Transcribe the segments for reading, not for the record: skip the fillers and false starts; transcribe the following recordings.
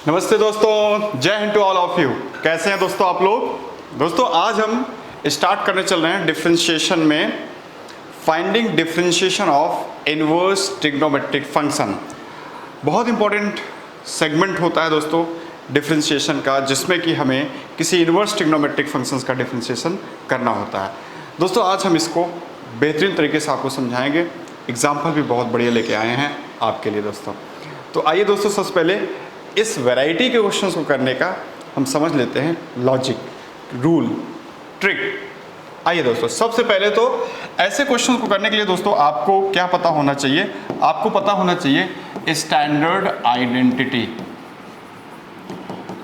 नमस्ते दोस्तों, जय Hind to all of you. कैसे हैं दोस्तों आप लोग। दोस्तों आज हम स्टार्ट करने चल रहे हैं डिफरेंशिएशन में finding differentiation of inverse trigonometric function. बहुत इंपॉर्टेंट सेगमेंट होता है दोस्तों डिफरेंशिएशन का, जिसमें कि हमें किसी इनवर्स ट्रिग्नोमेट्रिक फंक्शंस का डिफरेंशिएशन करना होता है। दोस्तों आज हम इसको बेहतरीन तरीके से आपको समझाएंगे। एग्जाम्पल भी बहुत बढ़िया लेके आए हैं आपके लिए दोस्तों। तो आइए दोस्तों सबसे पहले इस वैरायटी के क्वेश्चंस को करने का हम समझ लेते हैं लॉजिक, रूल, ट्रिक। आइए दोस्तों सबसे पहले तो ऐसे क्वेश्चंस को करने के लिए दोस्तों आपको क्या पता होना चाहिए, आपको पता होना चाहिए स्टैंडर्ड आइडेंटिटी।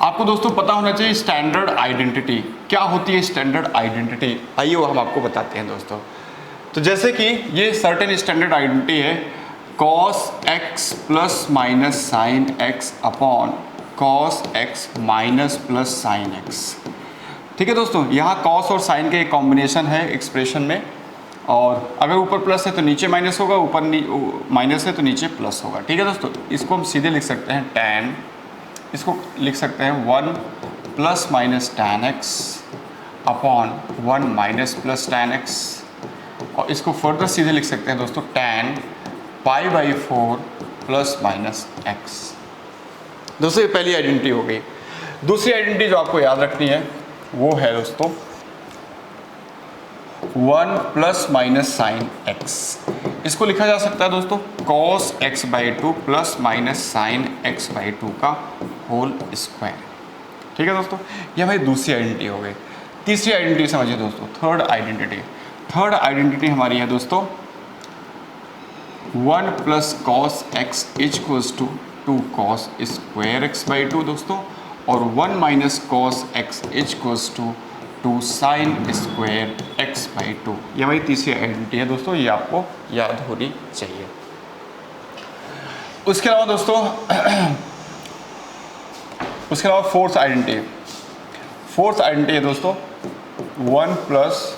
आपको दोस्तों पता होना चाहिए स्टैंडर्ड आइडेंटिटी क्या होती है। स्टैंडर्ड आइडेंटिटी आइए वो हम आपको बताते हैं दोस्तों। तो जैसे कि ये सर्टेन स्टैंडर्ड आइडेंटिटी है, cos x plus minus sine x upon cos x minus plus sine x। ठीक है दोस्तों, यहाँ cos और sin के एक कॉम्बिनेशन है एक्सप्रेशन में, और अगर ऊपर प्लस है तो नीचे माइनस होगा, ऊपर माइनस है तो नीचे प्लस होगा। ठीक है दोस्तों, इसको हम सीधे लिख सकते हैं tan, इसको लिख सकते हैं 1 plus minus tan x upon 1 minus plus tan x, और इसको फर्दर सीधे लिख सकते हैं दोस्तों tan pi by 4 plus minus x. दोस्तों ये पहली आइडेंटिटी हो गई। दूसरी आइडेंटिटी जो आपको याद रखनी है वो है दोस्तों 1 प्लस माइनस साइन एक्स। इसको लिखा जा सकता है दोस्तों cos x by 2 plus minus sine x by 2 का होल स्क्वायर। ठीक है दोस्तों, ये हमारी दूसरी आइडेंटिटी हो गई। तीसरी आइडेंटिटी समझिए दोस्तों, थर्ड आइडेंटिटी। थर्ड आइडेंटिटी हमारी है दोस्तों 1 plus cos x equals to 2 cos square x by 2 दोस्तों, और 1 minus cos x equals to 2 sine square x by 2। ये हमारी तीसरी आइडेंटिटी है दोस्तों, ये आपको याद होनी चाहिए। उसके अलावा दोस्तों उसके अलावा फोर्थ आइडेंटिटी है दोस्तों 1 plus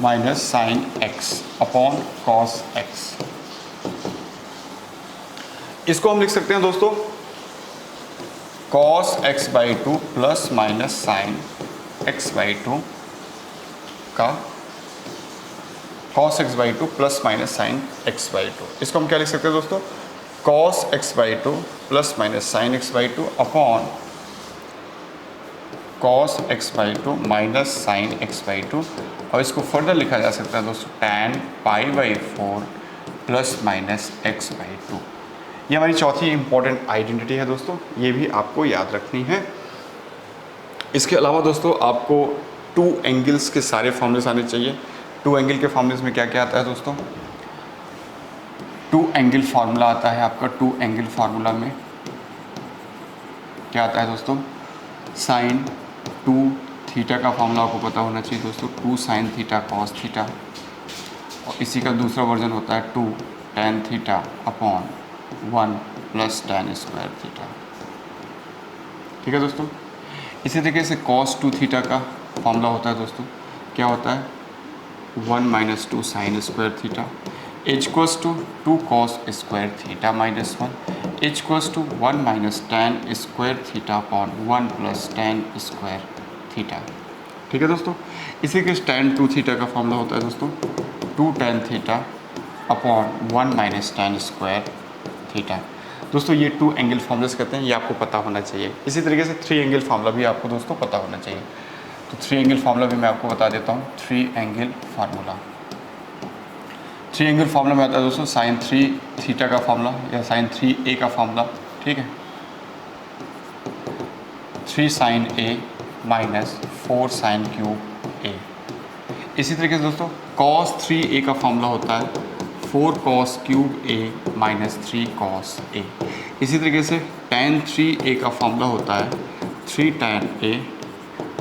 minus sine x upon cos x. इसको हम लिख सकते हैं दोस्तों cos x by 2 plus minus sine x by 2 का cos x by 2 plus minus sine x by 2। इसको हम क्या लिख सकते हैं दोस्तों cos x by 2 plus minus sine x by 2 upon cos x by 2 minus sine x by 2, और इसको फर्दर लिखा जा सकता है दोस्तों tan pi by 4 plus minus x by 2। ये हमारी चौथी इंपॉर्टेंट आइडेंटिटी है दोस्तों, ये भी आपको याद रखनी है। इसके अलावा दोस्तों आपको 2 एंगल्स के सारे फॉर्मूलेस आने चाहिए। 2 एंगल के फॉर्मूलेस में क्या क्या आता है दोस्तों, 2 एंगल फार्मूला आता है आपका। 2 एंगल फार्मूला में क्या आता है दोस्तों, साइन 2 थीटा का फॉर्मूला आपको पता होना चाहिए दोस्तों, 2 साइन थीटा कॉस थीटा, और इसी का दूसरा वर्जन होता है 2 tan theta upon 1 plus tan square theta. ठीक है दोस्तों, इसी तरीके से cos 2 थीटा का फॉर्मूला होता है दोस्तों, क्या होता है 1 minus 2 sine square theta equals to 2 cos square theta minus 1 equals to 1 minus tan square theta upon 1 plus tan square theta. ठीक है दोस्तों, इसी के tan 2 थीटा का फॉर्मूला होता है दोस्तों 2 tan theta upon 1 minus tan square theta. दोस्तों ये 2 एंगल फॉर्मूलास कहते हैं, ये आपको पता होना चाहिए। इसी तरीके से 3 एंगल फार्मूला भी आपको दोस्तों पता होना चाहिए। तो 3 एंगल फार्मूला भी मैं आपको बता देता हूँ। 3 एंगल फार्मूला, 3 एंगल फार्मूला में आता है दोस्तों साइन 3 थीटा का फॉर्मूला या साइन 3a का फॉर्मूला। ठीक है, 3 sine a minus 4 sine cube a। इसी तरीके से दोस्तों cos 3a का फॉर्मूला होता है 4 cos cube a minus 3 cos a। इसी तरीके से tan 3a का फॉर्मूला होता है 3 tan a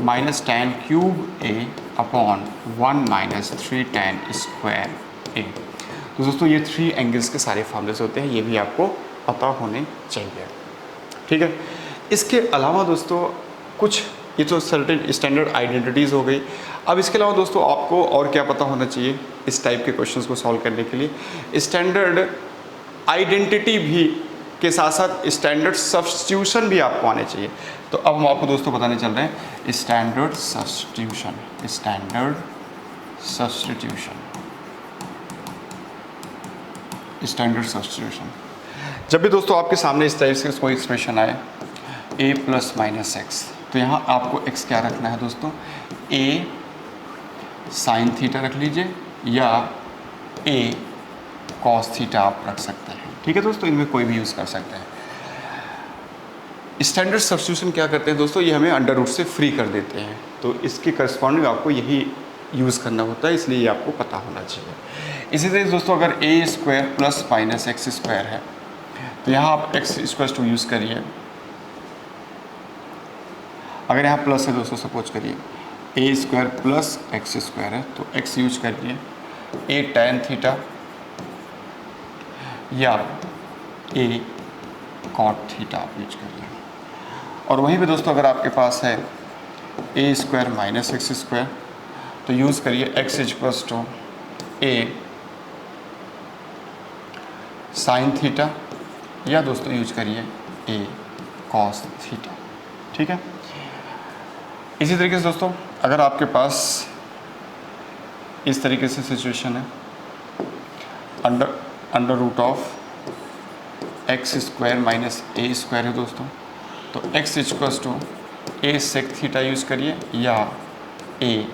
minus tan cube a upon 1 minus 3 tan square a। तो दोस्तों ये 3 एंगल्स के सारे फॉर्मूलेस होते हैं, ये भी आपको पता होने चाहिए। ठीक है, इसके अलावा दोस्तों कुछ ये तो सर्टेन स्टैंडर्ड आइडेंटिटीज़ हो गई। अब इसके अलावा दोस्तों आपको और क्या पता होना चाहिए इस टाइप के क्वेश्चंस को सॉल्व करने के लिए। स्टैंडर्ड आइडेंटिटी भी के साथ साथ स्टैंडर्ड सब्स्टिट्यूशन भी आपको आने चाहिए। तो अब हम आपको दोस्तों बताने चल रहे हैं standard substitution. Standard substitution, standard substitution. जब भी दोस्तों आपके सामने इस टाइप से कोई एक्सप्रेशन आए a प्लस माइनस एक्स, तो यहाँ आपको x क्या रखना है दोस्तों, a साइन थीटा रख लीजिए या a कॉस थीटा आप रख सकते हैं। ठीक है दोस्तों, इनमें कोई भी यूज़ कर सकते हैं। स्टैंडर्ड सब्स्टिट्यूशन क्या करते हैं दोस्तों, ये हमें अंडर रूट से फ्री कर देते हैं, तो इसके करस्पॉन्डिंग आपको यही यूज़ करना होता है, इसलिए ये आपको पता होना चाहिए। इसी तरह दोस्तों अगर a square plus minus x square है, तो यहाँ आप एक्स स्क्वायर टू यूज़ करिए। अगर यहाँ प्लस है दोस्तों, सपोज करिए a square plus x square है, तो x यूज करिए a tan थीटा या a cot थीटा आप यूज करिए। और वहीं पे दोस्तों अगर आपके पास है a square minus x square, तो यूज़ करिए x equals to a sine theta या दोस्तों यूज करिए a cos थीटा। ठीक है, इसी तरीके से दोस्तों अगर आपके पास इस तरीके से सिचुएशन है, under root of x square minus a square है दोस्तों, तो x equals to a sec theta use करिए या a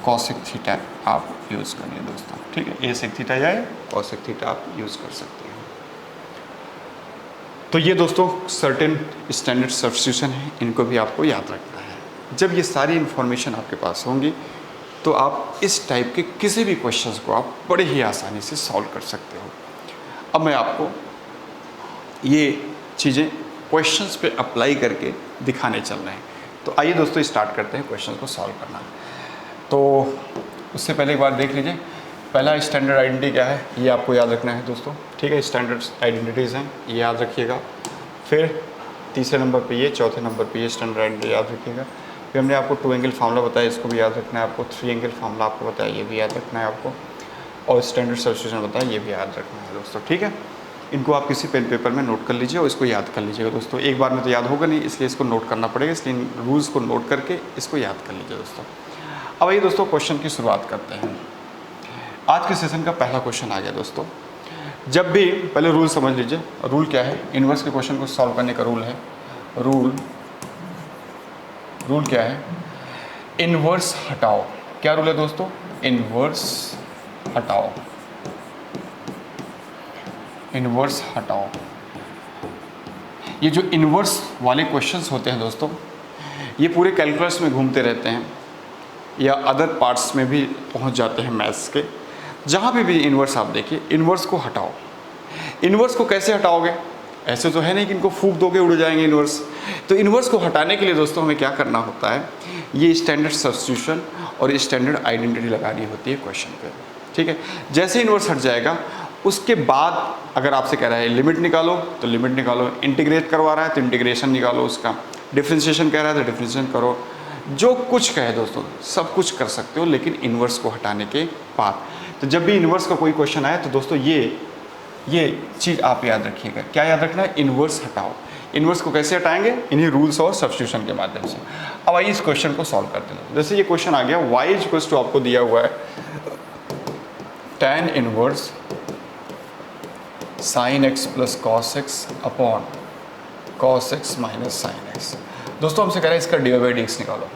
कॉसेक थीटा आप यूज़ करिए दोस्तों। ठीक है, a सेक थीटा या कॉसेक थीटा आप यूज़ कर सकते हैं। तो ये दोस्तों सर्टेन स्टैंडर्ड सब्स्टिट्यूशन है, इनको भी आपको याद रखना है। जब ये सारी इन्फॉर्मेशन आपके पास होंगी तो आप इस टाइप के किसी भी क्वेश्चंस को आप बड़े ही आसानी से सॉल्व कर सकते हो। अब मैं आपको ये चीज़ें क्वेश्चंस पे अप्लाई करके दिखाने चल रहे हैं। तो आइए दोस्तों स्टार्ट करते हैं क्वेश्चंस को सॉल्व करना। तो उससे पहले एक बार देख लीजिए, पहला स्टैंडर्ड आइडेंटिटी क्या है, ये आपको याद रखना है दोस्तों। ठीक है, स्टैंडर्ड आइडेंटिटीज़ हैं, ये याद रखिएगा। फिर तीसरे नंबर पे ये, चौथे नंबर पे ये स्टैंडर्ड आइडेंटिटी याद रखिएगा। फिर हमने आपको 2 एंगल फार्मूला बताया, इसको भी याद रखना है आपको। 3 एंगल फार्मूला आपको बताया, ये भी याद रखना है आपको। और स्टैंडर्ड सब्स्टिट्यूशन बताया, ये भी याद रखना है दोस्तों। ठीक है, इनको आप किसी पेन पेपर में नोट कर लीजिए और इसको याद कर लीजिएगा दोस्तों। एक बार में तो याद होगा नहीं, इसलिए इसको नोट करना पड़ेगा, इसलिए इन रूल्स को नोट करके इसको याद कर लीजिए दोस्तों। अब आइए दोस्तों क्वेश्चन की शुरुआत करते हैं। आज के सेशन का पहला क्वेश्चन आ गया दोस्तों। जब भी पहले रूल समझ लीजिए, रूल क्या है, इन्वर्स के क्वेश्चन को सॉल्व करने का रूल है। रूल क्या है, इन्वर्स हटाओ। क्या रूल है दोस्तों, इन्वर्स हटाओ। इन्वर्स हटाओ। ये जो इन्वर्स वाले क्वेश्चंस होते हैं दोस्तों, ये पूरे कैलकुलस में घूमते रहते हैं या अदर पार्ट्स में भी पहुंच जाते हैं मैथ्स के। जहाँ पे भी इन्वर्स आप देखिए, इन्वर्स को हटाओ। इन्वर्स को कैसे हटाओगे, ऐसे तो है नहीं कि इनको फूंक दोगे उड़ जाएंगे इन्वर्स। तो इन्वर्स को हटाने के लिए दोस्तों हमें क्या करना होता है, ये स्टैंडर्ड सब्स्टिट्यूशन और स्टैंडर्ड आइडेंटिटी लगानी होती है क्वेश्चन पे। ठीक है, जैसे इन्वर्स हट जाएगा उसके बाद अगर आपसे कह रहा है लिमिट निकालो तो लिमिट निकालो, इंटीग्रेट करवा रहा है तो इंटीग्रेशन निकालो उसका, डिफ्रेंशिएशन कह रहा है तो डिफ्रेंशिएशन करो, जो कुछ कहे दोस्तों सब कुछ कर सकते हो, लेकिन इन्वर्स को हटाने के बाद। तो जब भी इन्वर्स का कोई क्वेश्चन आए तो दोस्तों ये चीज़ आप याद रखिएगा। क्या याद रखना है, इन्वर्स हटाओ। इन्वर्स को कैसे हटाएंगे, इन्हीं रूल्स और सब्स्टिट्यूशन के माध्यम से। अब आइए इस क्वेश्चन को सॉल्व करते हैं। जैसे ये क्वेश्चन आ गया, y इक्वल्स टू आपको दिया हुआ है tan inverse sine x plus cos x upon cos x minus sine x. दोस्तों हमसे कह रहा है इसका dy बाई dx निकालो।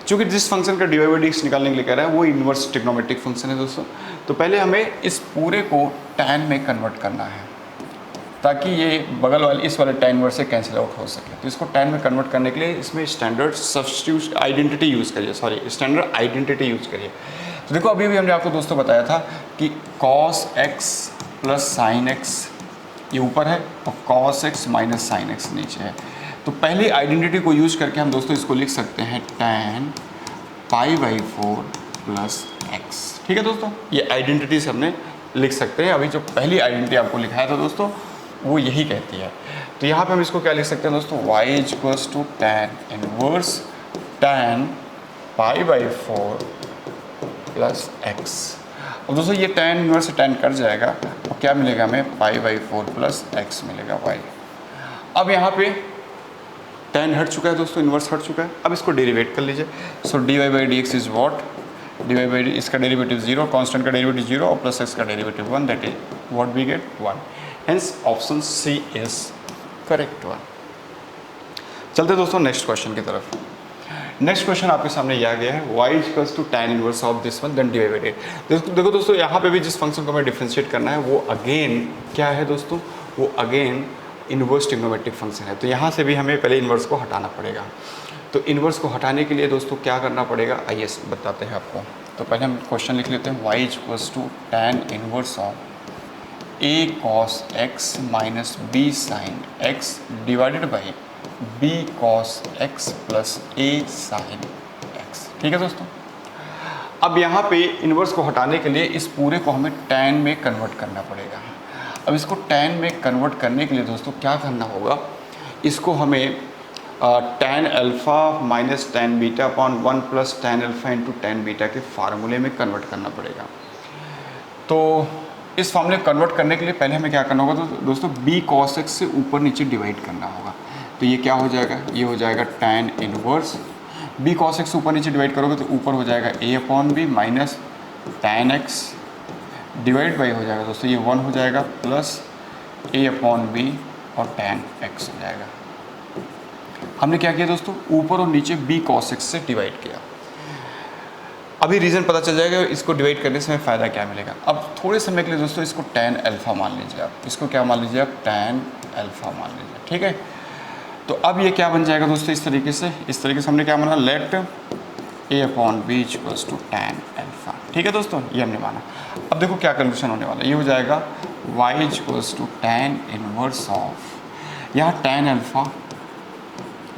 चूँकि जिस फंक्शन का dy बाई dx निकालने के लिए कह रहा है वो इन्वर्स ट्रिग्नोमेट्रिक फंक्शन है दोस्तों, तो पहले हमें इस पूरे को tan में कन्वर्ट करना है ताकि ये बगल वाले इस वाले tan इनवर्स से कैंसिल आउट हो सके। तो इसको tan में कन्वर्ट करने के लिए इसमें स्टैंडर्ड सब्स्टिट्यूशन आइडेंटिटी यूज़ करिए, स्टैंडर्ड आइडेंटिटी यूज़ करिए। तो देखो अभी भी हमने आपको दोस्तों बताया था कि cos x plus sine x ये ऊपर है और cos x minus sine x नीचे है। तो पहली आइडेंटिटी को यूज करके हम दोस्तों इसको लिख सकते हैं tan pi by 4 plus x. ठीक है दोस्तों, ये आइडेंटिटी से हमने लिख सकते हैं। अभी जो पहली आइडेंटिटी आपको लिखाया था दोस्तों वो यही कहती है। तो यहाँ पे हम इसको क्या लिख सकते हैं दोस्तों, y equals to tan inverse tan pi by 4 plus x. और दोस्तों ये tan इनवर्स से tan कट जाएगा और क्या मिलेगा हमें π/4 प्लस x मिलेगा y। अब यहाँ पे tan हट चुका है दोस्तों, इनवर्स हट चुका है। अब इसको डेरिवेट कर लीजिए। सो dy/dx इज वॉट, dy/d इसका डेरिवेटिव 0, कांस्टेंट का डेरिवेटिव 0 और प्लस x का derivative 1, that is what we get 1। Hence option C is correct one. चलते दोस्तों नेक्स्ट क्वेश्चन की तरफ। नेक्स्ट क्वेश्चन आपके सामने यह आ गया है y equals to tan inverse of this one then divided. देखो दोस्तों यहाँ पे भी जिस फंक्शन को हमें डिफरेंशिएट करना है वो अगेन क्या है दोस्तों, वो अगेन इनवर्स ट्रिग्नोमेट्रिक फंक्शन है। तो यहाँ से भी हमें पहले इनवर्स को हटाना पड़ेगा। तो इनवर्स को हटाने के लिए दोस्तों क्या करना पड़ेगा, आइए बताते हैं आपको। तो पहले हम क्वेश्चन लिख लेते हैं, y equals to tan inverse of a cos x minus b sin x divided by b cos x plus a sin x। ठीक है दोस्तों। अब यहाँ पे इनवर्स को हटाने के लिए इस पूरे को हमें tan में कन्वर्ट करना पड़ेगा। अब इसको tan में कन्वर्ट करने के लिए दोस्तों क्या करना होगा, इसको हमें tan alpha minus tan beta upon 1 plus tan alpha into tan beta के फार्मूले में कन्वर्ट करना पड़ेगा। तो इस फार्मूले कन्वर्ट करने के लिए पहले हमें क्या करना होगा तो दोस्तों b cos x से ऊपर नीचे डिवाइड करना होगा। तो ये क्या हो जाएगा, ये हो जाएगा tan inverse b cos x ऊपर नीचे डिवाइड करोगे तो ऊपर हो जाएगा a upon b minus tan x divide by हो जाएगा दोस्तों ये 1 हो जाएगा प्लस a अपॉन बी और tan x हो जाएगा। हमने क्या किया दोस्तों, ऊपर और नीचे b cos x से डिवाइड किया। अभी रीज़न पता चल जाएगा इसको डिवाइड करने से हमें फ़ायदा क्या मिलेगा। अब थोड़े समय के लिए दोस्तों इसको tan अल्फ़ा मान लीजिए आप, इसको क्या मान लीजिए आप, tan अल्फ़ा मान लीजिए। ठीक है, तो अब ये क्या बन जाएगा दोस्तों, इस तरीके से हमने क्या माना, let a upon b equals to tan alpha. ठीक है दोस्तों, ये हमने माना। अब देखो क्या कंक्लूजन होने वाला है, ये हो जाएगा y equals to tan inverse of, यहाँ tan alpha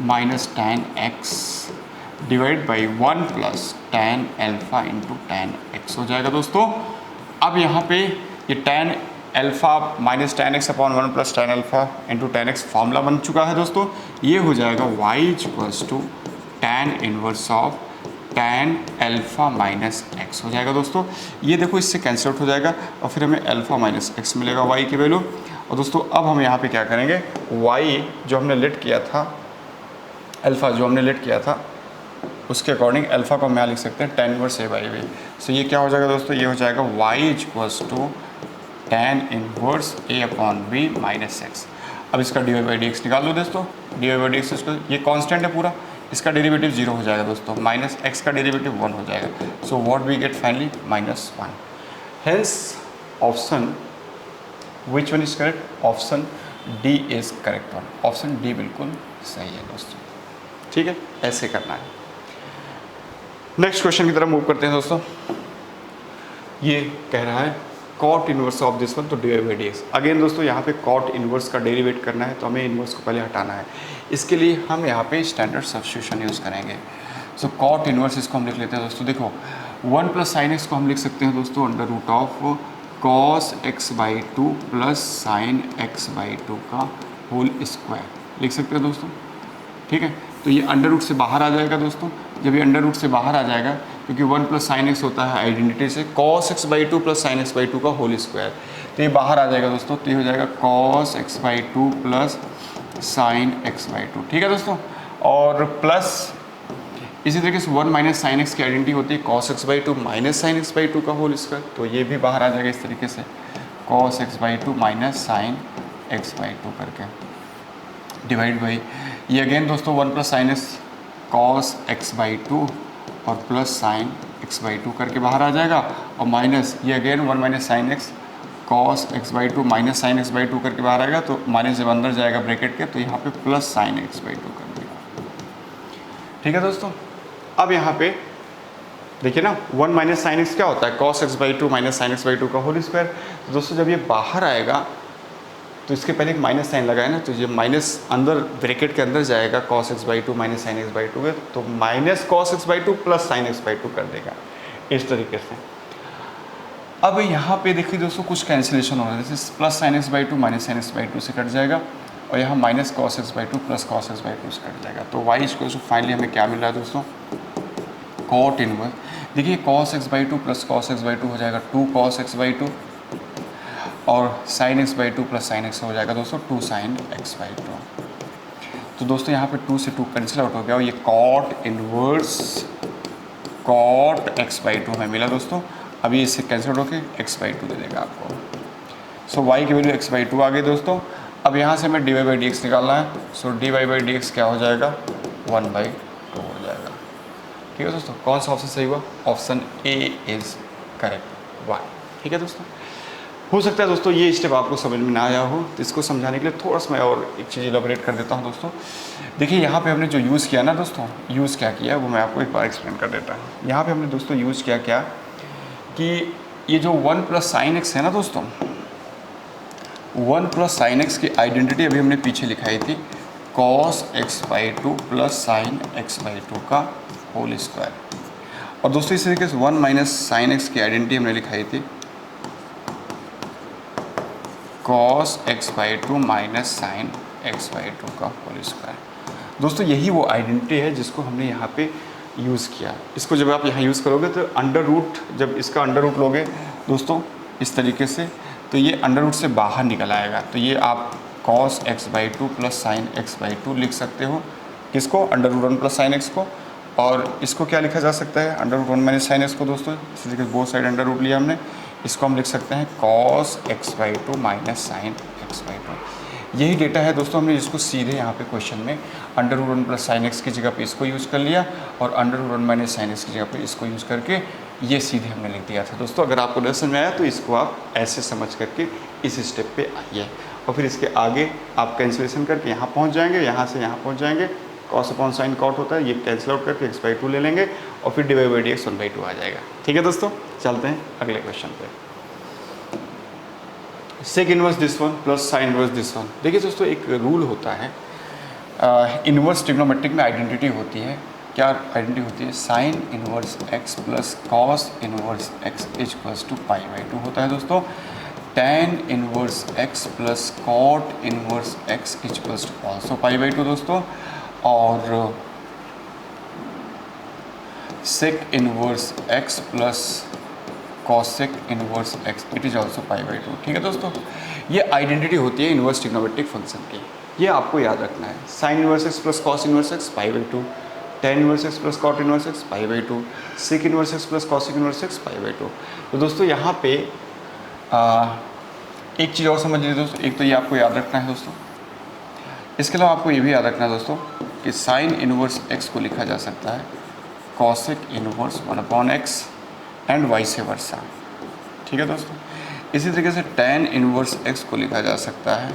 minus tan x divide by 1 plus tan alpha into tan x हो जाएगा दोस्तों। अब यहाँ पे ये tan alpha minus tan x upon 1 plus tan alpha into tan x formula बन चुका है दोस्तों। ये हो जाएगा y equals to tan inverse of tan alpha minus x हो जाएगा दोस्तों। ये देखो इससे कैंसिल आउट हो जाएगा और फिर हमें अल्फ़ा माइनस x मिलेगा y की वैल्यू। और दोस्तों अब हम यहाँ पे क्या करेंगे, y जो हमने लेट किया था, अल्फ़ा जो हमने लेट किया था उसके अकॉर्डिंग अल्फ़ा को हम यहाँ लिख सकते हैं tan inverse a by b। So ये क्या हो जाएगा दोस्तों, ये हो जाएगा y equals to tan inverse a upon b minus x। अब इसका dy बाई dx निकाल दो दोस्तों, dy बाई dx इसको, ये कांस्टेंट है पूरा, इसका डेरिवेटिव 0 हो जाएगा दोस्तों, माइनस x का डेरिवेटिव 1 हो जाएगा। So what we get finally -1। Hence option which one is correct, option D is correct one. Option D बिल्कुल सही है दोस्तों। ठीक है, ऐसे करना है। नेक्स्ट क्वेश्चन की तरफ मूव करते हैं दोस्तों। ये कह रहा है cot inverse of this one तो D by D X. Again दोस्तों यहाँ पे कॉट इनवर्स का डेरिवेट करना है तो हमें इनवर्स को पहले हटाना है। इसके लिए हम यहाँ पे स्टैंडर्ड सब्स्टिट्यूशन यूज़ करेंगे। सो कॉट इनवर्स इसको हम लिख लेते हैं दोस्तों। देखो 1 प्लस साइन एक्स को हम लिख सकते हैं दोस्तों under root of cos x by 2 plus sine x by 2 का होल स्क्वायर लिख सकते हैं दोस्तों। ठीक है, तो ये अंडर रूट से बाहर आ जाएगा दोस्तों। जब ये अंडर रूट से बाहर आ जाएगा क्योंकि 1 प्लस साइन एक्स होता है आइडेंटिटी से, cos x by 2 plus sine x by 2 का होल स्क्वायर, तो ये बाहर आ जाएगा दोस्तों। तो ये हो जाएगा cos x by 2 plus sine x by 2। ठीक है दोस्तों, और प्लस इसी तरीके से 1 माइनस साइन एक्स की आइडेंटिटी होती है cos x by 2 minus sine x by 2 का होल स्क्वायर, तो ये भी बाहर आ जाएगा इस तरीके से, cos x by 2 minus sine x by 2 करके डिवाइड बाई ये अगेन दोस्तों 1 plus sine x cos x by 2 और प्लस साइन एक्स बाई 2 करके बाहर आ जाएगा, और माइनस ये again 1 minus sine x cos x by 2 minus sine x by 2 करके बाहर आएगा, तो माइनस जब अंदर जाएगा ब्रैकेट के तो यहाँ पे प्लस साइन एक्स बाई 2 कर देगा। ठीक है दोस्तों, अब यहाँ पे देखिए ना 1 माइनस साइन एक्स क्या होता है, cos x by 2 minus sine x by 2 का होल स्क्वायर। तो दोस्तों जब ये बाहर आएगा तो इसके पहले एक माइनस साइन लगाए ना, तो ये माइनस अंदर ब्रैकेट के अंदर जाएगा cos x by 2 minus sine x by 2 है, तो minus cos x by 2 plus sine x by 2 कर देगा इस तरीके से। अब यहाँ पे देखिए दोस्तों कुछ कैंसिलेशन हो रहा है, जैसे plus sine x by 2 minus sine x by 2 से कट जाएगा, और यहाँ minus cos x by 2 plus cos x by 2 से कट जाएगा। तो वाई इक्वल टू फाइनली हमें क्या मिल रहा है दोस्तों, कॉट इनवर्स। देखिए cos x by two plus cos x by to हो जाएगा 2 कॉस एक्स बाई टू, और sign x by two plus sine x हो जाएगा दोस्तों 2 साइन एक्स बाई टू। तो दोस्तों यहाँ पे 2 से 2 कैंसिल आउट हो गया और ये cot inverse cot X by two हमें मिला दोस्तों। अभी इससे कैंसिल आउट होकर एक्स बाई टू दे देगा आपको। सो वाई की वैल्यू एक्स बाई टू आ गई दोस्तों। अब यहाँ से हमें D Y by D X निकालना है। So D Y by D X क्या हो जाएगा 1 बाई टू हो जाएगा। ठीक है दोस्तों, कौन सा ऑप्शन सही हुआ? Option A is correct, why. ठीक है दोस्तों, हो सकता है दोस्तों ये स्टेप आपको समझ में ना आया हो, तो इसको समझाने के लिए थोड़ा सा मैं और एक चीज़ इलाबोरेट कर देता हूँ दोस्तों। देखिए यहाँ पे हमने जो यूज़ किया ना दोस्तों, यूज़ क्या किया वो मैं आपको एक बार एक्सप्लेन कर देता हूँ। यहाँ पे हमने दोस्तों यूज़ किया क्या कि ये जो 1 प्लस साइन एक्स है ना दोस्तों, 1 प्लस साइन एक्स की आइडेंटिटी अभी हमने पीछे लिखाई थी cos x by two plus sine x by to का होल स्क्वायर। और दोस्तों इसी तरीके से 1 माइनस साइन एक्स की आइडेंटिटी हमने लिखाई थी cos x by two minus sine x by to का होल स्क्वायर। दोस्तों यही वो आइडेंटिटी है जिसको हमने यहाँ पे यूज़ किया। इसको जब आप यहाँ यूज़ करोगे तो अंडर रूट, जब इसका अंडर रूट लोगे दोस्तों इस तरीके से, तो ये अंडर रूट से बाहर निकल आएगा। तो ये आप cos x by two plus sine x by two लिख सकते हो। किसको? Under root 1 plus sine x को। और इसको क्या लिखा जा सकता है? Under root 1 minus sine x को दोस्तों, इसी तरीके से बोथ साइड अंडर रूट लिया हमने, इसको हम लिख सकते हैं cos x by two minus sine x by two. यही डेटा है दोस्तों, हमने इसको सीधे यहाँ पे क्वेश्चन में under root 1 plus sine x की जगह पे इसको यूज़ कर लिया और under root 1 minus sine x की जगह पे इसको यूज़ करके ये सीधे हमने लिख दिया था दोस्तों। अगर आपको नहीं समझ में आया तो इसको आप ऐसे समझ करके इस स्टेप पे आइए और फिर इसके आगे आप कैंसिलेशन करके यहाँ पहुँच जाएंगे, यहाँ से यहाँ पहुँच जाएंगे। कॉस अपॉन साइन कॉट होता है, ये कैंसिल आउट करके एक्स बाई टू ले लेंगे और फिर D Y by D X 1 by two आ जाएगा। ठीक है दोस्तों, चलते हैं अगले क्वेश्चन पे। Sec inverse this one plus sine inverse this one. देखिए दोस्तों एक रूल होता है, इनवर्स ट्रिग्नोमेट्रिक में आइडेंटिटी होती है। क्या आइडेंटिटी होती है? Sine inverse x plus cos inverse x is equals to pi by two होता है दोस्तों। Tan inverse x plus cot inverse x is equals to also pi by two दोस्तों। और sec inverse x plus cosec inverse x it is also pi by two. ठीक है दोस्तों, ये identity होती है इनवर्स ट्रिग्नोमेट्रिक फंक्शन की, ये आपको याद रखना है। Sine inverse x plus cos inverse x pi by two, tan inverse x plus cot inverse x pi by two, sec inverse x plus cosec inverse x pi by two. तो दोस्तों यहाँ पे एक चीज़ और समझ लीजिए दोस्तों, एक तो ये आपको याद रखना है दोस्तों, इसके अलावा आपको ये भी याद रखना है दोस्तों कि साइन इनवर्स एक्स को लिखा जा सकता है cosec inverse 1 upon x and vice versa. ठीक है दोस्तों, इसी तरीके से टेन इनवर्स एक्स को लिखा जा सकता है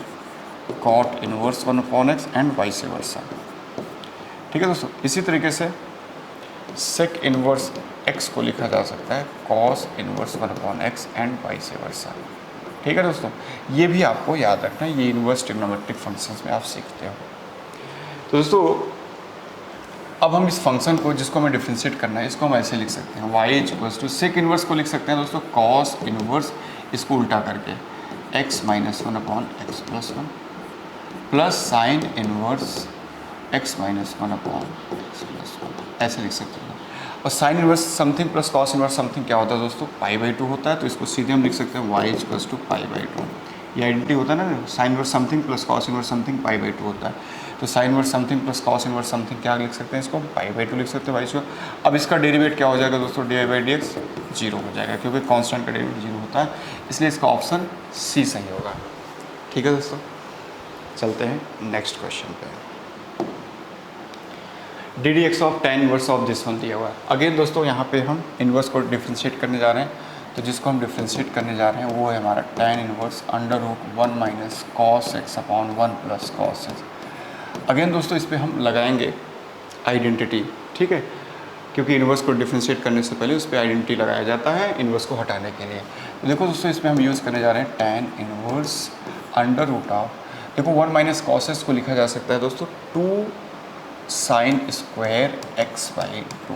cot inverse 1 upon x and vice versa. ठीक है दोस्तों, इसी तरीके से सेक इनवर्स एक्स को लिखा जा सकता है cos inverse 1 upon x and vice versa. ठीक है दोस्तों, ये भी आपको याद रखना है, ये इनवर्स ट्रिग्नोमेट्रिक फंक्शंस में आप सीखते हो। तो दोस्तों अब हम इस फंक्शन को जिसको हमें डिफ्रेंशिएट करना है इसको हम ऐसे लिख सकते हैं y equals to sec inverse को लिख सकते हैं दोस्तों कॉस इनवर्स, इसको उल्टा करके x minus 1 upon x plus 1 plus sine inverse x minus 1 upon x plus 1, ऐसे लिख सकते हैं। और sign inverse something plus cos inverse something क्या होता है दोस्तों? पाई बाई टू होता है। तो इसको सीधे हम लिख सकते हैं y equals to pi by two. ये आइडेंटिटी होता है ना, sine inverse something plus cos inverse something pi by two होता है। तो sine inverse something plus cos inverse something क्या लिख सकते हैं? इसको पाई बाई टू लिख सकते हैं वाई। अब इसका डेरिवेट क्या हो जाएगा दोस्तों? D by D x zero हो जाएगा, क्योंकि कांस्टेंट का डेरिवेट जीरो होता है, इसलिए इसका ऑप्शन सी सही होगा। ठीक है दोस्तों, चलते हैं नेक्स्ट क्वेश्चन पे। D D x of tan inverse of this one दिया हुआ है। अगेन दोस्तों यहाँ पे हम इनवर्स को डिफ्रेंशिएट करने जा रहे हैं, तो जिसको हम डिफ्रेंशिएट करने जा रहे हैं वो है हमारा tan inverse under root 1 minus cos x upon 1 plus cos x. Again दोस्तों इस पर हम लगाएंगे आइडेंटिटी, ठीक है, क्योंकि इनवर्स को डिफ्रेंशिएट करने से पहले उस पर आइडेंटिटी लगाया जाता है इनवर्स को हटाने के लिए। तो देखो दोस्तों इसमें हम यूज़ करने जा रहे हैं tan inverse under root of, देखो 1 माइनस कॉस एक्स को लिखा जा सकता है दोस्तों 2 sine square x by two.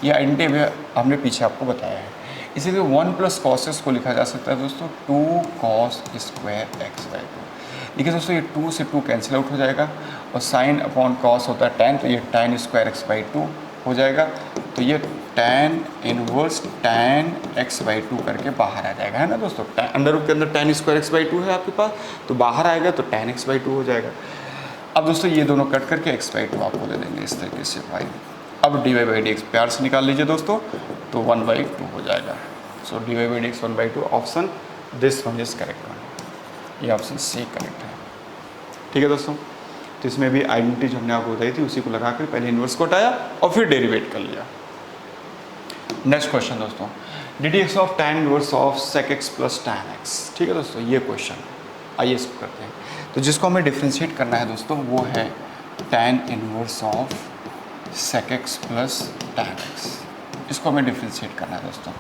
ये आइडेंटिटी हमने पीछे आपको बताया है। इसीलिए 1 प्लस कॉस एक्स को लिखा जा सकता है दोस्तों 2 cos square x by to. देखिए दोस्तों ये 2 से 2 कैंसिल आउट हो जाएगा और साइन अपॉन कॉस होता है tan, तो ये tan square x by to हो जाएगा। तो ये tan इनवर्स tan x/2 करके बाहर आ जाएगा, है ना दोस्तों। अंडर रूट के अंदर tan स्क्वायर x/2 है आपके पास, तो बाहर आएगा तो tan x/2 हो जाएगा। अब दोस्तों ये दोनों कट करके x/2 आपको दे देंगे इस तरीके से y। अब dy/dx प्यार से निकाल लीजिए दोस्तों, तो 1/2 हो जाएगा। सो dy/dx 1/2, option this one is correct one, ये ऑप्शन सी करेक्ट है। ठीक है दोस्तों, तो इसमें भी आइडेंटिटी जो हमने आपको बताई थी उसी को लगाकर पहले इन्वर्स को हटाया और फिर डेरिवेट कर लिया। नेक्स्ट क्वेश्चन दोस्तों, ddx of tan inverse of sec x plus tan x। ठीक है दोस्तों, ये क्वेश्चन आइए इसको करते हैं। तो जिसको हमें डिफ्रेंशिएट करना है दोस्तों वो है tan inverse of sec x plus tan x। इसको हमें डिफ्रेंशिएट करना है दोस्तों।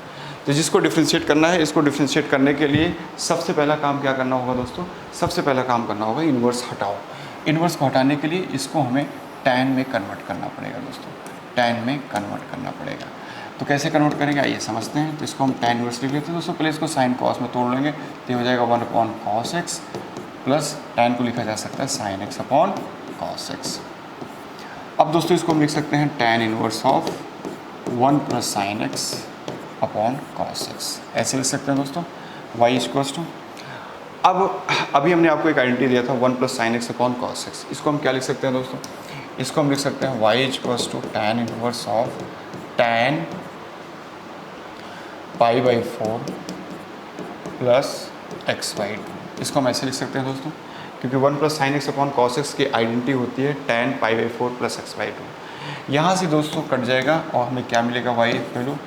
तो जिसको डिफ्रेंशिएट करना है, इसको डिफ्रेंशिएट करने के लिए सबसे पहला काम क्या करना होगा दोस्तों, सबसे पहला काम करना होगा इन्वर्स हटाओ। इन्वर्स को हटाने के लिए इसको हमें tan में कन्वर्ट करना पड़ेगा दोस्तों, tan में कन्वर्ट करना पड़ेगा। तो कैसे कन्वर्ट करेंगे आइए समझते हैं। तो इसको हम tan इनवर्स लिख लेते हैं दोस्तों, पहले इसको साइन कॉस में तोड़ लेंगे तो ये हो जाएगा 1/cos x प्लस tan को लिखा जा सकता है sin x upon cos x। अब दोस्तों इसको हम लिख सकते हैं tan inverse of 1 plus sin x upon cos x, ऐसे लिख सकते हैं दोस्तों। y इक्वल्स टू, अब अभी हमने आपको एक आइडेंटिटी दिया था 1 plus sin x upon cos x, इसको हम क्या लिख सकते हैं दोस्तों, इसको हम लिख सकते हैं y equals to tan inverse of tan π/4 plus x/2। इसको हम ऐसे लिख सकते हैं दोस्तों, क्योंकि 1 plus sin x upon cos x की आइडेंटिटी होती है tan π/4 प्लस x/2। यहाँ से दोस्तों कट जाएगा और हमें क्या मिलेगा, y वैल्यू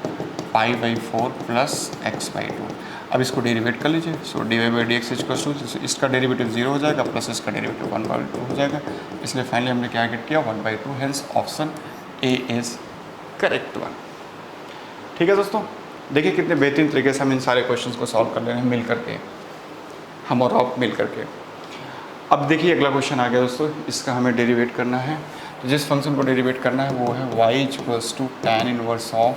π/4 प्लस x/2। अब इसको डेरिवेट कर लीजिए। सो dy/dx इक्वल्स टू, इसका डेरिवेटिव 0 हो जाएगा प्लस इसका डेरिवेटिव 1/2 हो जाएगा। इसलिए फाइनली हमने क्या गेट किया 1/2, hence option A is correct one. ठीक है दोस्तों, देखिए कितने बेहतरीन तरीके से हम इन सारे क्वेश्चंस को सॉल्व कर ले रहे हैं मिल करके, हम और आप मिल करके। अब देखिए अगला क्वेश्चन आ गया दोस्तों, इसका हमें डेरिवेट करना है। तो जिस फंक्शन को डेरिवेट करना है वो है y equals to tan inverse of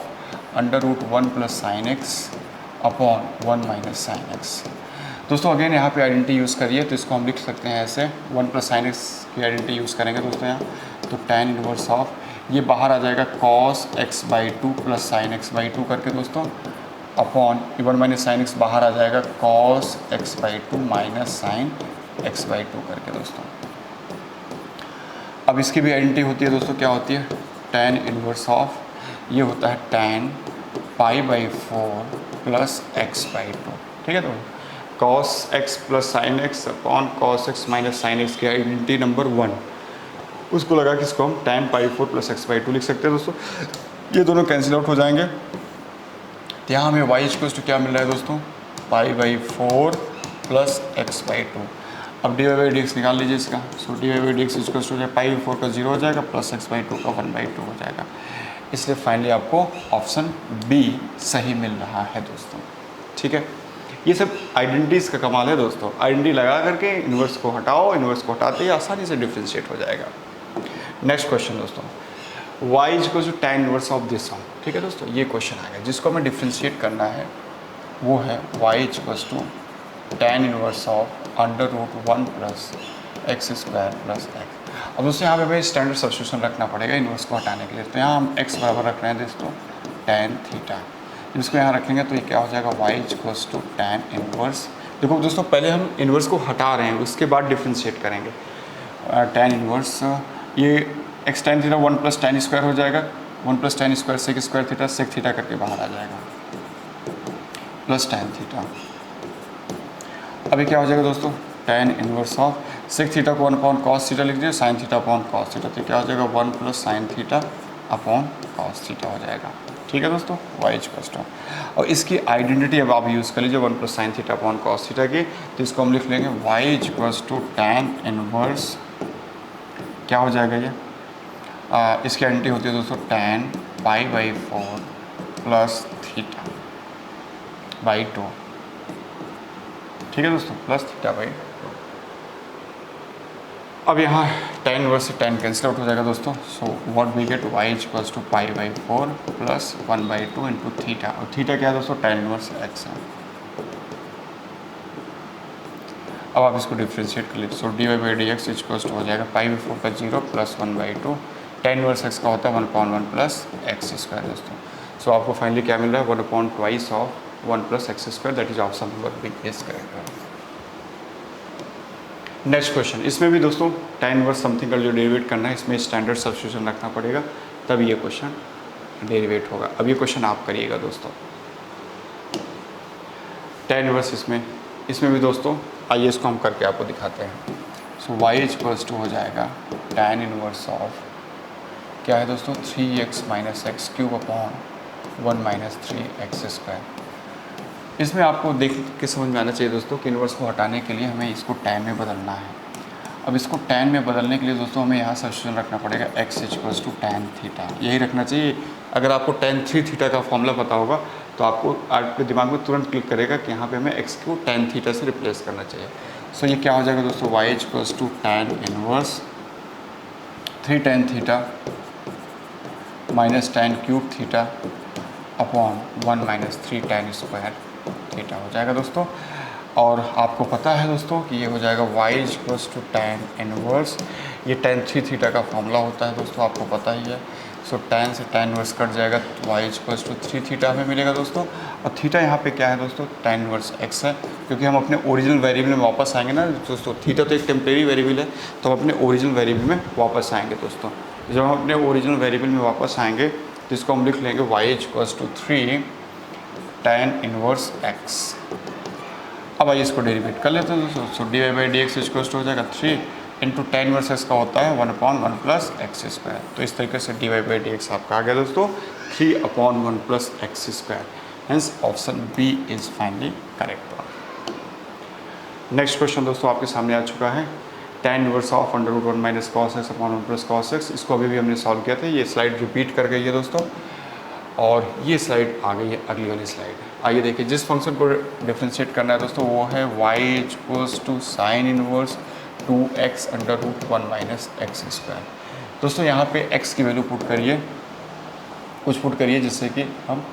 √1 plus sin x upon 1 minus sin x। दोस्तों अगेन यहाँ पे आइडेंटिटी यूज़ करिए, तो इसको हम लिख सकते हैं ऐसे 1 प्लस sin x की आइडेंटिटी यूज़ करेंगे दोस्तों यहाँ। तो tan इनवर्स ऑफ, ये बाहर आ जाएगा cos x/2 plus sin x/2 करके दोस्तों, अपॉन 1 माइनस sin x बाहर आ जाएगा cos x/2 minus sin x/2 करके दोस्तों। अब इसकी भी आइडेंटिटी होती है दोस्तों, क्या होती है, tan इनवर्स ऑफ, ये होता है tan π/4 प्लस x/2। ठीक है, तो cos x plus sin x upon cos x minus sin x की आइडेंटिटी नंबर 1, उसको लगा कि इसको हम tan π/4 प्लस x/2 लिख सकते हैं दोस्तों। ये दोनों कैंसिल आउट हो जाएंगे, तो यहाँ हमें y इक्वल्स टू क्या मिल रहा है दोस्तों, π/4 प्लस x/2। अब dy/dx निकाल लीजिए इसका। सो dy/dx इक्वल्स टू π/4 का 0 हो जाएगा प्लस x/2 का 1/2 हो जाएगा। इसलिए फाइनली आपको ऑप्शन बी सही मिल रहा है दोस्तों। ठीक है, ये सब आइडेंटिटीज़ का कमाल है दोस्तों। आइडेंटिटी लगा करके इन्वर्स को हटाओ, इन्वर्स को हटाते ही आसानी से डिफ्रेंशिएट हो जाएगा। नेक्स्ट क्वेश्चन दोस्तों, y equals to tan inverse of this one. ठीक है दोस्तों, ये क्वेश्चन आ गया, जिसको हमें डिफ्रेंशिएट करना है वो है y equals to tan inverse of √1 plus x² plus x। अब दोस्तों यहाँ पे हमें स्टैंडर्ड सब्स्टिट्यूशन रखना पड़ेगा इन्वर्स को हटाने के लिए। तो यहाँ हम x बराबर रख रहे हैं दोस्तों tan थीटा। इसको यहाँ रखेंगे तो ये क्या हो जाएगा, y equals to tan inverse. देखो दोस्तों, पहले हम इन्वर्स को हटा रहे हैं, उसके बाद डिफ्रेंशिएट करेंगे। tan इनवर्स, ये x tan theta 1 plus tan square हो जाएगा, 1 plus tan square sec square theta, sec theta करके बाहर आ जाएगा प्लस tan थीटा। अभी क्या हो जाएगा दोस्तों, tan inverse of sec theta को 1/cos थीटा लिख दीजिए, sine theta upon cos theta, तो क्या हो जाएगा 1 plus sine theta upon cos theta हो जाएगा। ठीक है दोस्तों, y इक्वल्स टू, और इसकी आइडेंटिटी अब आप यूज़ कर लीजिए 1 plus sine theta upon cos theta की। तो इसको हम लिख लेंगे y equals to tan inverse, क्या हो जाएगा ये, इसकी आइडेंटिटी होती है दोस्तों tan π/4 प्लस थीटा बाई 2। ठीक है दोस्तों, प्लस थीटा बाई 2। अब यहाँ tan इनवर्स से tan कैंसिल आउट हो जाएगा दोस्तों। So what we get, y equals to π/4 plus 1/2 into theta, और थीटा क्या है दोस्तों, tan इनवर्स x है। अब आप इसको डिफ्रेंशिएट कर लीजिए। सो dy/dx इक्वल्स टू हो जाएगा π/4 का 0 प्लस 1/2, tan इनवर्स x का होता है 1/1 प्लस x² दोस्तों। सो आपको फाइनली क्या मिल रहा है 1/2 of 1 + x², that is option number B is correct. Next question, इसमें भी दोस्तों tan इनवर्स समथिंग का जो डेरिवेट करना है इसमें स्टैंडर्ड सब्स्टिट्यूशन रखना पड़ेगा, तब ये क्वेश्चन डेरिवेट होगा। अब ये क्वेश्चन आप करिएगा दोस्तों, tan इनवर्स इसमें भी दोस्तों आइए इसको हम करके आपको दिखाते हैं। सो y = हो जाएगा tan इनवर्स ऑफ क्या है दोस्तों 3x - x³ अपॉन 1 - 3x²। इसमें आपको देख के समझ में आना चाहिए दोस्तों कि इनवर्स को हटाने के लिए हमें इसको tan में बदलना है। अब इसको tan में बदलने के लिए दोस्तों हमें यहाँ सब्स्टिट्यूशन रखना पड़ेगा x = tan थीटा, यही रखना चाहिए। अगर आपको tan 3 थीटा का फॉर्मूला पता होगा तो आपके दिमाग में तुरंत क्लिक करेगा कि यहाँ पे हमें x को tan थीटा से रिप्लेस करना चाहिए। सो ये क्या हो जाएगा दोस्तों y = tan inverse 3 tan theta minus tan³ theta upon 1 - 3 tan² theta हो जाएगा दोस्तों। और आपको पता है दोस्तों कि ये हो जाएगा y = tan इनवर्स, ये tan 3 थीटा का फॉर्मूला होता है दोस्तों, आपको पता ही है। सो tan से tan इनवर्स कट जाएगा तो y = 3 थीटा हमें मिलेगा दोस्तों। और थीटा यहाँ पे क्या है दोस्तों tan इनवर्स x है, क्योंकि हम अपने ओरिजिनल वेरिएबल में वापस आएंगे ना दोस्तों। थीटा तो एक टेम्परेरी वेरिएबल है, तो हम अपने ओरिजिनल वेरिएबल में वापस आएंगे दोस्तों। जब हम अपने ओरिजिनल वेरिएबल में वापस आएंगे तो इसको हम लिख लेंगे y = 3 tan इनवर्स x। अब आइए इसको डेरिवेट कर लेते हैं दोस्तों। सो dy/dx = हो जाएगा 3 इंटू tan इनवर्स x का होता है 1/1 + x²। तो इस तरीके से dy/dx आपका आ गया दोस्तों 3/1 + x²। Hence option B is finally correct. Next question दोस्तों आपके सामने आ चुका है, tan inverse of √1 - cos x upon 1 + cos x। इसको अभी भी हमने सॉल्व किया था, ये स्लाइड रिपीट कर गई है दोस्तों, और ये स्लाइड आ गई है अगली वाली स्लाइड। आइए देखिए, जिस फंक्शन को डिफ्रेंशिएट करना है दोस्तों वो है y = sin inverse 2x √1 - x²। दोस्तों यहाँ पे x की वैल्यू पुट करिए, कुछ पुट करिए जिससे कि हम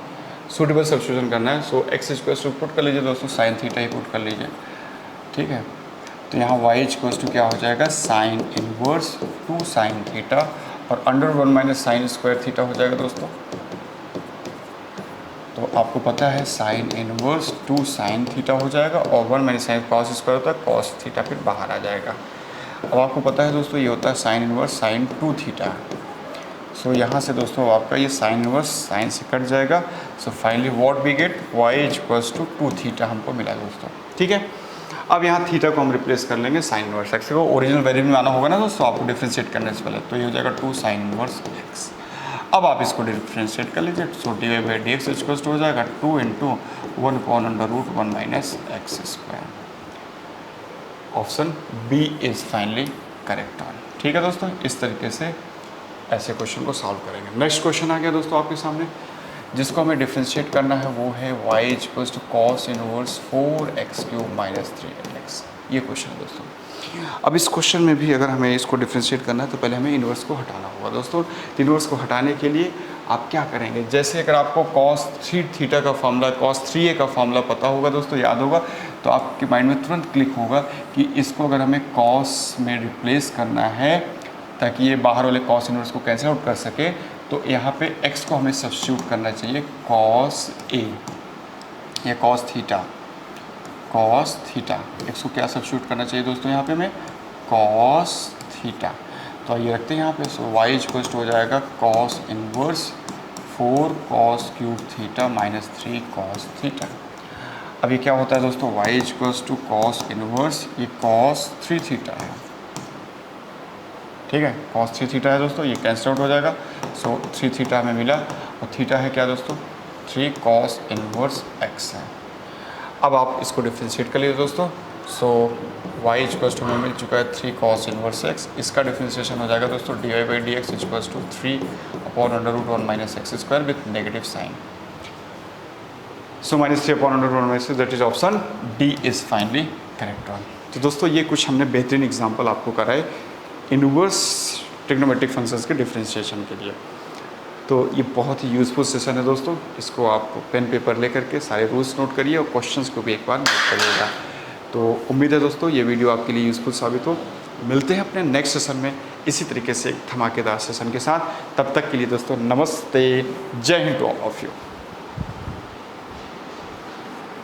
सूटेबल सब्स्टिट्यूशन करना है। सो x = पुट कर लीजिए दोस्तों, sin थीटा ही पुट कर लीजिए, ठीक है। तो यहाँ y = क्या हो जाएगा sin इनवर्स 2 sin थीटा और √1 - sin² थीटा हो जाएगा दोस्तों। तो आपको पता है sin इनवर्स 2 sin थीटा हो जाएगा और 1 - sin cos² होता है, cos थीटा फिर बाहर आ जाएगा। अब आपको पता है दोस्तों ये होता है sin inverse sin 2 theta. So यहाँ से दोस्तों आपका ये sin इनवर्स sin से कट जाएगा। So finally what we get y = 2 theta हमको मिला दोस्तों, ठीक है। अब यहाँ थीटा को हम रिप्लेस कर लेंगे sin इनवर्स x को, ओरिजिनल वेरिएबल में आना होगा ना दोस्तों आपको डिफ्रेंशिएट करने से पहले। तो ये हो जाएगा 2 sin इनवर्स x। अब आप इसको डिफ्रेंशिएट कर लीजिए। सो dy/dx = हो जाएगा 2 × 1/√1 - x²। Option B is finally correct one, ठीक है दोस्तों। इस तरीके से ऐसे क्वेश्चन को सॉल्व करेंगे। नेक्स्ट क्वेश्चन आ गया दोस्तों आपके सामने, जिसको हमें डिफ्रेंशिएट करना है वो है y = cos inverse 4x³ - 3x। ये क्वेश्चन है दोस्तों। अब इस क्वेश्चन में भी अगर हमें इसको डिफ्रेंशिएट करना है तो पहले हमें इनवर्स को हटाना होगा दोस्तों। इनवर्स को हटाने के लिए आप क्या करेंगे, जैसे अगर आपको cos 3 थीटा का फॉर्मूला cos 3a का फॉर्मूला पता होगा दोस्तों, याद होगा, तो आपके माइंड में तुरंत क्लिक होगा कि इसको अगर हमें cos में रिप्लेस करना है ताकि ये बाहर वाले cos इनवर्स को कैंसिल आउट कर सके, तो यहाँ पे x को हमें सब्स्टिट्यूट करना चाहिए cos a या cos थीटा। x को क्या सब्स्टिट्यूट करना चाहिए दोस्तों यहाँ पे हमें cos थीटा। तो ये रखते हैं यहाँ पे। सो y = हो जाएगा cos inverse 4 cos³ theta minus 3 cos theta. अब ये क्या होता है दोस्तों, y = cos इनवर्स ये cos 3 थीटा है, ठीक है, cos 3 थीटा है दोस्तों, ये कैंसिल आउट हो जाएगा। सो 3 थीटा हमें मिला और थीटा है क्या दोस्तों 3 cos इनवर्स x है। अब आप इसको डिफ्रेंशिएट कर लीजिए दोस्तों। सो y = हमें मिल चुका है 3 cos इनवर्स x। इसका डिफ्रेंशिएशन हो जाएगा दोस्तों dy/dx = 3/√1 - x² with negative sign. So -3/√1 - x, that is option D is finally correct one. तो दोस्तों ये कुछ हमने बेहतरीन एग्जाम्पल आपको कराए इनवर्स ट्रिग्नोमेट्रिक फंक्शंस के डिफ्रेंशिएशन के लिए। तो ये बहुत ही यूज़फुल सेशन है दोस्तों, इसको आप पेन पेपर लेकर के सारे रूल्स नोट करिए और क्वेश्चंस को भी एक बार नोट करिएगा। तो उम्मीद है दोस्तों ये वीडियो आपके लिए यूज़फुल साबित हो। मिलते हैं अपने नेक्स्ट सेशन में इसी तरीके से एक धमाकेदार सेशन के साथ। तब तक के लिए दोस्तों नमस्ते, जय Hind to all of you.